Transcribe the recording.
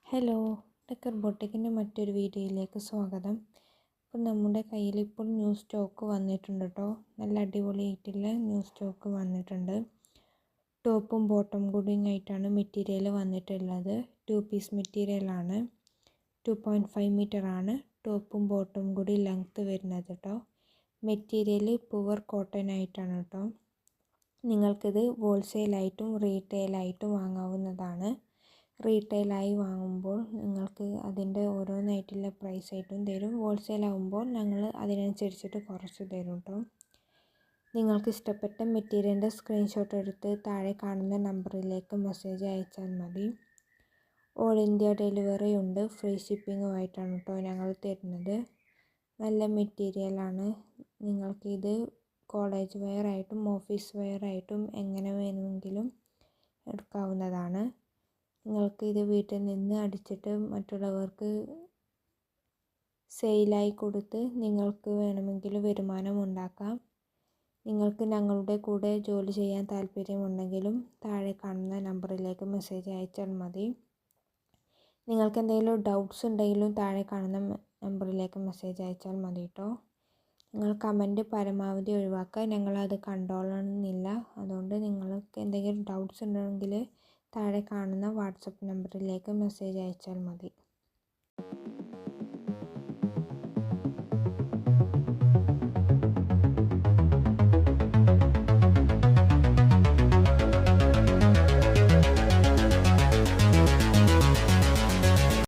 Hello, decker ബൊട്ടിക്കിൻ്റെ മറ്റൊരു വീഡിയോയിലേക്ക് സ്വാഗതം. അപ്പോൾ നമ്മുടെ കയ്യിൽ ഇപ്പോൾ ന്യൂ സ്റ്റോക്ക് വന്നിട്ടുണ്ട് കേട്ടോ. നല്ല അടിപൊളിയായിട്ടുള്ള ന്യൂ സ്റ്റോക്ക് വന്നിട്ടുണ്ട്. ടോപ്പും ബോട്ടം കൂടിയും ആയിട്ടാണ് മെറ്റീരിയൽ വന്നിട്ടുള്ളത്. 2 പീസ് മെറ്റീരിയലാണ്. 2.5 മീറ്റർ ആണ് ടോപ്പും ബോട്ടം കൂടി ലെങ്ത്ത് വരുന്നത് കേട്ടോ. മെറ്റീരിയൽ പ്യുവർ കോട്ടൺ ആയിട്ടാണ് കേട്ടോ. നിങ്ങൾക്കിത് ഹോൾസെയിലായിട്ടും റീറ്റെയിലായിട്ടും വാങ്ങാവുന്നതാണ്. റീറ്റെയിലായി വാങ്ങുമ്പോൾ നിങ്ങൾക്ക് അതിൻ്റെ ഓരോന്നായിട്ടുള്ള പ്രൈസായിട്ടും തരും. ഹോൾസെയിലാകുമ്പോൾ ഞങ്ങൾ അതിനനുസരിച്ചിട്ട് കുറച്ച് തരും കേട്ടോ. നിങ്ങൾക്ക് ഇഷ്ടപ്പെട്ട മെറ്റീരിയലിൻ്റെ സ്ക്രീൻഷോട്ട് എടുത്ത് താഴെ കാണുന്ന നമ്പറിലേക്ക് മെസ്സേജ് അയച്ചാൽ മതി. ഓൾ ഇന്ത്യ ഡെലിവറി ഉണ്ട്. ഫ്രീ ഷിപ്പിങ്ങുമായിട്ടാണ് കേട്ടോ ഞങ്ങൾ തരുന്നത്. നല്ല മെറ്റീരിയലാണ്. നിങ്ങൾക്കിത് കോളേജ് വെയർ ആയിട്ടും ഓഫീസ് വെയർ ആയിട്ടും എങ്ങനെ വേണമെങ്കിലും എടുക്കാവുന്നതാണ്. നിങ്ങൾക്ക് ഇത് വീട്ടിൽ നിന്ന് അടിച്ചിട്ട് മറ്റുള്ളവർക്ക് സെയിലായി കൊടുത്ത് നിങ്ങൾക്ക് വേണമെങ്കിൽ വരുമാനം ഉണ്ടാക്കാം. നിങ്ങൾക്ക് ഞങ്ങളുടെ കൂടെ ജോലി ചെയ്യാൻ താല്പര്യമുണ്ടെങ്കിലും താഴെ കാണുന്ന നമ്പറിലേക്ക് മെസ്സേജ് അയച്ചാൽ മതി. നിങ്ങൾക്ക് എന്തെങ്കിലും ഡൗട്ട്സ് ഉണ്ടെങ്കിലും താഴെ കാണുന്ന നമ്പറിലേക്ക് മെസ്സേജ് അയച്ചാൽ മതി കേട്ടോ. നിങ്ങൾ കമൻറ്റ് പരമാവധി ഒഴിവാക്കുക. ഞങ്ങളത് കണ്ടോളണമെന്നില്ല. അതുകൊണ്ട് നിങ്ങൾക്ക് എന്തെങ്കിലും ഡൗട്ട്സ് ഉണ്ടെങ്കിൽ താഴെ കാണുന്ന വാട്സപ്പ് നമ്പറിലേക്ക് മെസ്സേജ് അയച്ചാൽ മതി.